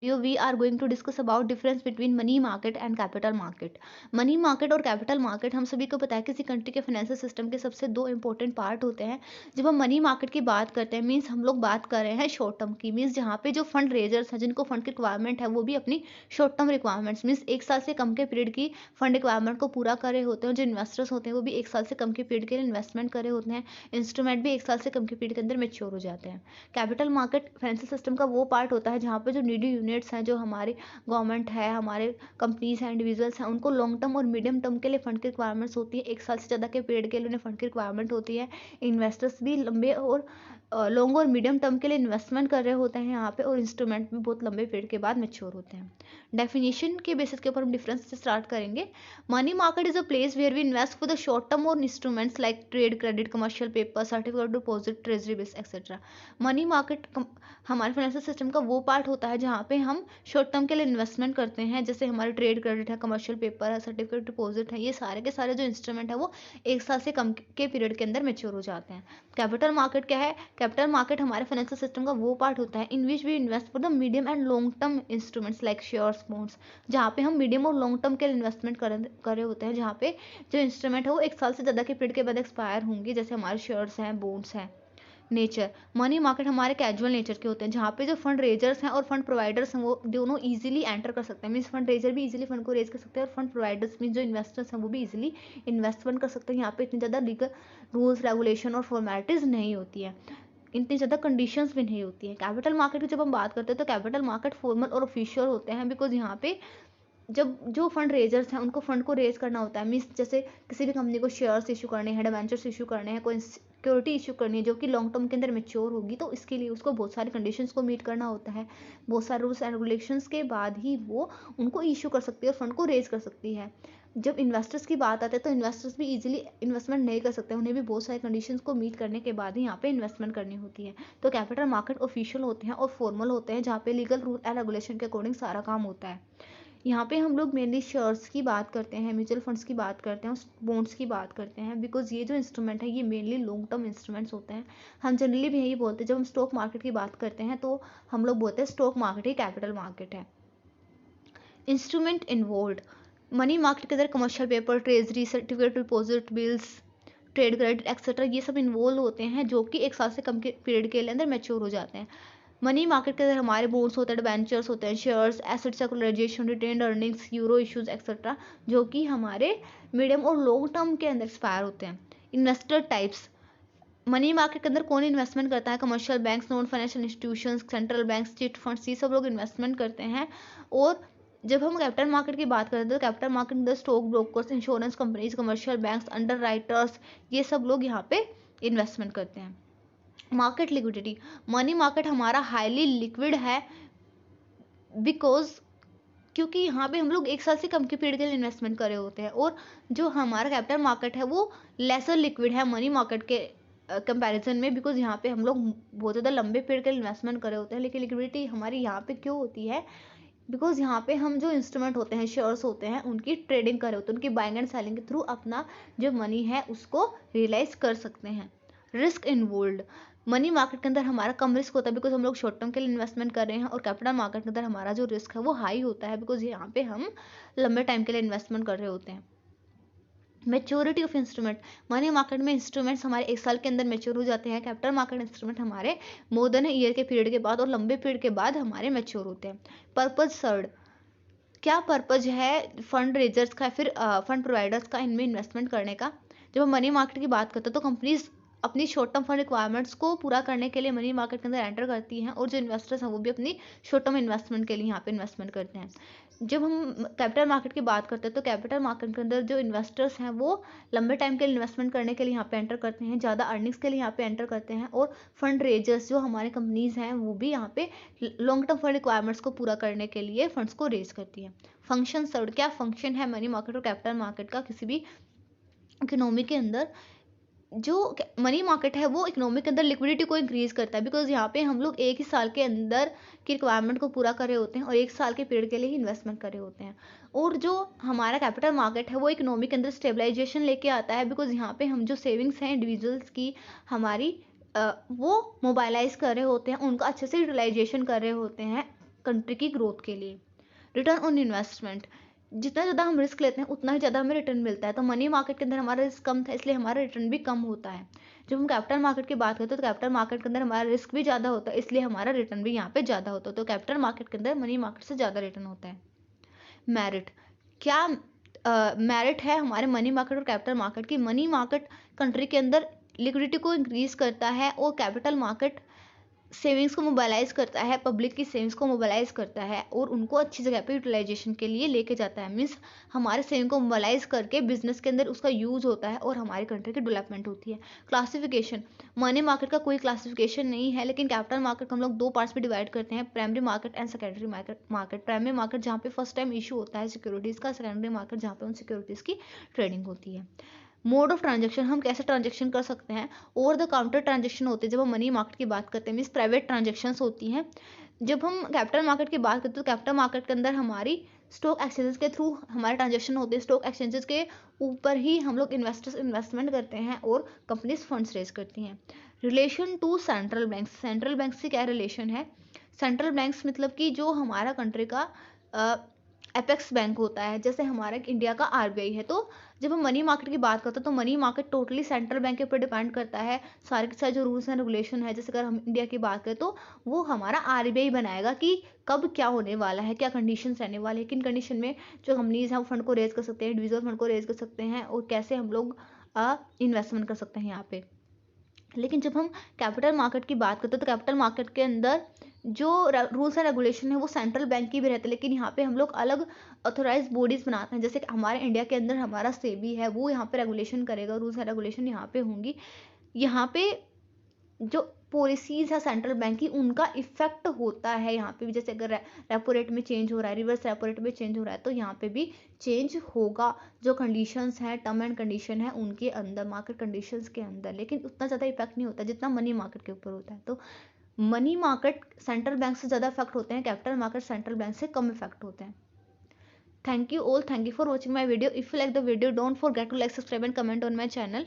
We are going to discuss about difference between money market and capital market. Money market और capital market हम सभी को पता है किसी कंट्री के फाइनेंशियल सिस्टम के सबसे दो इंपॉर्टेंट पार्ट होते हैं। जब हम मनी मार्केट की बात करते हैं मीन्स हम लोग बात कर रहे हैं शॉर्ट टर्म की, मीन्स जहाँ पे जो फंड रेजर्स हैं जिनको फंड की रिक्वायरमेंट है वो भी अपनी शॉर्ट टर्म रिक्वायरमेंट्स मीन्स 1 साल से कम के पीरियड की फंड रिक्वायरमेंट को पूरा कर रहे होते हैं। जो इन्वेस्टर्स होते हैं वो भी 1 साल से कम के पीरियड के लिए इन्वेस्टमेंट कर रहे होते हैं। इंस्ट्रूमेंट भी 1 साल से कम के पीरियड के अंदर मेच्योर हो जाते हैं। कैपिटल मार्केट फाइनेंशियल सिस्टम का वो पार्ट होता है जहाँ पे जो नीडी यूनिट्स हैं, जो हमारे गवर्नमेंट है, हमारे कंपनीज हैं, इंडिविजुअल्स हैं, उनको लॉन्ग टर्म और मीडियम टर्म के लिए फंड की रिक्वायरमेंट्स होती है। 1 साल से ज़्यादा के पीरियड के लिए उन्हें फंड की रिक्वायरमेंट होती है। इन्वेस्टर्स भी लंबे और लॉन्ग और मीडियम टर्म के लिए इन्वेस्टमेंट कर रहे होते हैं यहाँ पे, और इंस्ट्रूमेंट भी बहुत लंबे पीरियड के बाद मेच्योर होते हैं। डेफिनेशन के बेसिस के ऊपर हम डिफरेंस से स्टार्ट करेंगे। Money market is a place where we invest for the short term और instruments like trade, credit, commercial paper, certificate deposit, treasury bills etcetera. Money market हमारे फाइनेंशियल सिस्टम का वो पार्ट होता है जहाँ पे हम शॉर्ट टर्म के लिए इन्वेस्टमेंट करते हैं, जैसे हमारे ट्रेड, क्रेडिट है, कमर्शियल पेपर है, सर्टिफिकेट डिपॉजिट है, ये सारे के सारे जो इंस्ट्रूमेंट है वो 1 साल से कम के पीरियड के अंदर मेच्योर हो जाते हैं। कैपिटल मार्केट क्या है? कैपिटल मार्केट हमारे फाइनेंशियल सिस्टम का वो पार्ट होता है in which we invest for the medium and long term instruments like shares, bonds, जहाँ पे हम मीडियम और लॉन्ग टर्म के लिए इन्वेस्टमेंट कर रहे होते हैं, जहाँ पे जो इंस्ट्रूमेंट है वो 1 साल से ज़्यादा के पीरियड के बाद एक्सपायर होंगे, जैसे हमारे शेयर्स हैं, बॉन्ड्स हैं। नेचर, मनी मार्केट हमारे कैजुअल नेचर के होते हैं, जहाँ पे जो फंड रेजर्स हैं और फंड प्रोवाइडर्स हैं वो दोनों इजीली एंटर कर सकते हैं। मीन्स फंड रेजर भी इजीली फंड को रेज कर सकते हैं और फंड प्रोवाइडर्स मीन जो इन्वेस्टर्स हैं वो भी इजीली इन्वेस्टमेंट कर सकते हैं। यहाँ पे इतनी ज़्यादा लीगल रूल्स, रेगुलेशन और फॉर्मेलिटीज़ नहीं होती है, इतनी ज़्यादा कंडीशंस भी नहीं होती हैं। कैपिटल मार्केट की जब हम बात करते हैं तो कैपिटल मार्केट फॉर्मल और ऑफिशियल होते हैं, बिकॉज यहाँ पे जब जो फंड रेजर्स हैं उनको फंड को रेज करना होता है, मीन्स जैसे किसी भी कंपनी को शेयर्स इशू करने हैं, डिबेंचर्स इशू करने हैं, कोई सिक्योरिटी इशू करनी है जो कि लॉन्ग टर्म के अंदर मेच्योर होगी, तो इसके लिए उसको बहुत सारी कंडीशंस को मीट करना होता है। बहुत सारे रूल्स एंड रेगुलेशंस के बाद ही वो उनको इशू कर सकती है और फंड को रेज कर सकती है। जब इन्वेस्टर्स की बात आती है तो इन्वेस्टर्स भी इजीली इन्वेस्टमेंट नहीं कर सकते, उन्हें भी बहुत सारी कंडीशंस को मीट करने के बाद ही यहाँ पे इन्वेस्टमेंट करनी होती है। तो कैपिटल मार्केट ऑफिशियल होते हैं और फॉर्मल होते हैं, जहाँ पे लीगल रूल एंड रेगुलेशन के अकॉर्डिंग सारा काम होता है। यहाँ पे हम लोग मेनली शेयर्स की बात करते हैं, म्यूचुअल फंड्स की बात करते हैं, बॉन्ड्स की बात करते हैं, बिकॉज ये जो इंस्ट्रूमेंट है ये मेनली लॉन्ग टर्म इंस्ट्रूमेंट्स होते हैं। हम जनरली भी यही बोलते हैं, जब हम स्टॉक मार्केट की बात करते हैं तो हम लोग बोलते हैं स्टॉक मार्केट ही कैपिटल मार्केट है। इंस्ट्रूमेंट इन्वॉल्व, मनी मार्केट के अंदर commercial paper, treasury, certificate deposit, bills, trade credit etcetera ये सब इन्वॉल्व होते हैं, जो कि 1 साल से कम के पीरियड के अंदर मैच्योर हो जाते हैं। मनी मार्केट के अंदर हमारे बॉन्ड्स होते हैं, डिबेंचर्स होते हैं, shares, asset secularisation, retained earnings, euro issues etcetera, जो कि हमारे मीडियम और लॉन्ग टर्म के अंदर एक्सपायर होते हैं। इन्वेस्टर टाइप्स, मनी मार्केट के अंदर कौन इन्वेस्टमेंट करता है? Commercial banks, non financial institutions, central banks, chit funds, ये सब लोग इन्वेस्टमेंट करते हैं। और जब हम कैपिटल मार्केट की बात करते हैं तो कैपिटल मार्केट में stock brokers, insurance companies, commercial banks, under writers, ये सब लोग यहाँ पे इन्वेस्टमेंट करते हैं। मार्केट लिक्विडिटी, मनी मार्केट हमारा हाईली लिक्विड है, बिकॉज क्योंकि यहाँ पे हम लोग 1 साल से कम के पीरियड के लिए इन्वेस्टमेंट कर रहे होते हैं, और जो हमारा कैपिटल मार्केट है वो लेसर लिक्विड है मनी मार्केट के कंपैरिजन में, बिकॉज यहाँ पे हम लोग बहुत ज़्यादा लंबे पीरियड के लिए इन्वेस्टमेंट कर रहे होते हैं। लेकिन लिक्विडिटी हमारी यहाँ पे क्यों होती है? बिकॉज यहाँ पे हम जो इंस्ट्रूमेंट होते हैं, शेयर्स होते हैं, उनकी ट्रेडिंग कर रहे होते हैं, उनकी बाइंग एंड सेलिंग के थ्रू अपना जो मनी है उसको रियलाइज कर सकते हैं। रिस्क इन्वॉल्व, मनी मार्केट के अंदर हमारा कम रिस्क होता है, बिकॉज हम लोग शॉर्ट टर्म के लिए इन्वेस्टमेंट कर रहे हैं, और कैपिटल मार्केट के अंदर हमारा जो रिस्क है वो हाई होता है, बिकॉज यहाँ पे हम लंबे टाइम के लिए इन्वेस्टमेंट कर रहे होते हैं। Maturity of instrument, money market में इंस्ट्रूमेंट्स हमारे 1 साल के अंदर मेच्योर हो जाते हैं, कैपिटल मार्केट इंस्ट्रूमेंट हमारे मोर देन ईयर के पीरियड के बाद और लंबे पीरियड के बाद हमारे मेच्योर होते हैं। पर्पज सर्ड, क्या पर्पज है फंड रेजर्स का, फिर फंड प्रोवाइडर्स का इनमें इन्वेस्टमेंट करने का? जब हम मनी मार्केट की बात करते हैं तो कंपनीज अपनी शॉर्ट टर्म फंड रिक्वायरमेंट्स को पूरा करने के लिए मनी मार्केट के अंदर एंटर करती हैं, और जो इन्वेस्टर्स हैं वो भी अपनी शॉर्ट टर्म इन्वेस्टमेंट के लिए यहाँ पे इन्वेस्टमेंट करते हैं। जब हम कैपिटल मार्केट की बात करते हैं तो कैपिटल मार्केट के अंदर जो इन्वेस्टर्स हैं वो लंबे टाइम के लिए इन्वेस्टमेंट करने के लिए यहाँ पे एंटर करते हैं, ज़्यादा अर्निंग्स के लिए यहाँ पे एंटर करते हैं, और फंड रेजर्स जो हमारे कंपनीज हैं वो भी यहाँ पे लॉन्ग टर्म फंड रिक्वायरमेंट्स को पूरा करने के लिए फंड्स को रेज करती है। फंक्शन सर्व, क्या फंक्शन है मनी मार्केट और कैपिटल मार्केट का किसी भी इकोनॉमी के अंदर? जो मनी मार्केट है वो इकोनॉमी के अंदर लिक्विडिटी को इंक्रीज करता है, बिकॉज यहाँ पे हम लोग एक ही साल के अंदर की रिक्वायरमेंट को पूरा कर रहे होते हैं और 1 साल के पीरियड के लिए ही इन्वेस्टमेंट कर रहे होते हैं। और जो हमारा कैपिटल मार्केट है वो इकोनॉमी के अंदर स्टेबलाइजेशन लेके आता है, बिकॉज यहाँ पे हम जो सेविंग्स हैं इंडिविजुअल्स की हमारी वो मोबाइलाइज कर रहे होते हैं, उनका अच्छे से यूटिलाइजेशन कर रहे होते हैं कंट्री की ग्रोथ के लिए। रिटर्न ऑन इन्वेस्टमेंट, जितना ज़्यादा हम रिस्क लेते हैं उतना ही ज़्यादा हमें रिटर्न मिलता है। तो मनी मार्केट के अंदर हमारा रिस्क कम था, इसलिए हमारा रिटर्न भी कम होता है। जब हम कैपिटल मार्केट की बात करते हैं तो कैपिटल मार्केट के अंदर हमारा रिस्क भी ज़्यादा होता है, इसलिए हमारा रिटर्न भी यहाँ पे ज़्यादा होता है। तो कैपिटल मार्केट के अंदर मनी मार्केट से ज़्यादा रिटर्न होता है। मेरिट, क्या मेरिट है हमारे मनी मार्केट और कैपिटल मार्केट की? मनी मार्केट कंट्री के अंदर लिक्विडिटी को इंक्रीज करता है और कैपिटल मार्केट सेविंग्स को मोबालाइज करता है, पब्लिक की सेविंग्स को मोबालाइज करता है और उनको अच्छी जगह पे यूटिलाइजेशन के लिए लेके जाता है। मीन्स हमारे सेविंग को मोबालाइज करके बिजनेस के अंदर उसका यूज होता है और हमारी कंट्री की डेवलपमेंट होती है। क्लासिफिकेशन, मनी मार्केट का कोई क्लासिफिकेशन नहीं है, लेकिन कैपिटल मार्केट को हम लोग दो पार्ट्स में डिवाइड करते हैं, primary market and secondary market. Primary market जहाँ पे फर्स्ट टाइम इशू होता है सिक्योरिटीज़ का, सेकेंडरी मार्केट जहाँ पे उन सिक्योरिटीज़ की ट्रेडिंग होती है। मोड ऑफ ट्रांजेक्शन, हम कैसे ट्रांजेक्शन कर सकते हैं? ओवर द काउंटर ट्रांजेक्शन होते हैं जब हम मनी मार्केट की बात करते हैं, मीन्स प्राइवेट ट्रांजेक्शन्स होती हैं। जब हम कैपिटल मार्केट की बात करते हैं तो कैपिटल मार्केट के अंदर हमारी स्टॉक एक्सचेंजेस के थ्रू हमारे ट्रांजेक्शन होते हैं। स्टॉक एक्सचेंजेस के ऊपर ही हम लोग इन्वेस्टर्स इन्वेस्टमेंट करते हैं और कंपनीज फंड्स रेज करती हैं। Relation to central bank, central bank से क्या रिलेशन है? सेंट्रल बैंक्स मतलब कि जो हमारा कंट्री का एपेक्स बैंक होता है, जैसे हमारा इंडिया का आरबीआई है। तो जब हम मनी मार्केट की बात करते हैं तो money market totally central bank के ऊपर डिपेंड करता है। सारे के सारे जो रूल्स एंड रेगुलेशन है, जैसे अगर हम इंडिया की बात करें तो वो हमारा आरबीआई बनाएगा कि कब क्या होने वाला है, क्या कंडीशंस रहने वाले हैं, किन कंडीशन में जो कंपनीज हैं वो फंड को रेज कर सकते हैं, इंडिविजुअल फंड को रेज कर सकते हैं और कैसे हम लोग इन्वेस्टमेंट कर सकते हैं यहाँ पे। लेकिन जब हम कैपिटल मार्केट की बात करते हैं तो कैपिटल मार्केट के अंदर जो रूल्स एंड रेगुलेशन है वो सेंट्रल बैंक की भी रहते हैं, लेकिन यहाँ पे हम लोग अलग ऑथोराइज बॉडीज बनाते हैं। जैसे कि हमारे इंडिया के अंदर हमारा सेबी है, वो यहाँ पे रेगुलेशन करेगा, रूल्स एंड रेगुलेशन यहाँ पे होंगी। यहाँ पे जो पॉलिसीज है सेंट्रल बैंक की उनका इफेक्ट होता है यहाँ पे भी। जैसे अगर रेपो रेट में चेंज हो रहा है, रिवर्स रेपो रेट में चेंज हो रहा है, तो यहाँ पे भी चेंज होगा। जो कंडीशंस हैं, टर्म एंड कंडीशन है उनके अंदर, मार्केट कंडीशंस के अंदर, लेकिन उतना ज़्यादा इफेक्ट नहीं होता जितना मनी मार्केट के ऊपर होता है। तो मनी मार्केट सेंट्रल बैंक से ज़्यादा इफेक्ट होते हैं, कैपिटल मार्केट सेंट्रल बैंक से कम इफेक्ट होते हैं। Thank you all, thank you for watching my video. If you like the video, don't forget to like, subscribe and comment on my channel.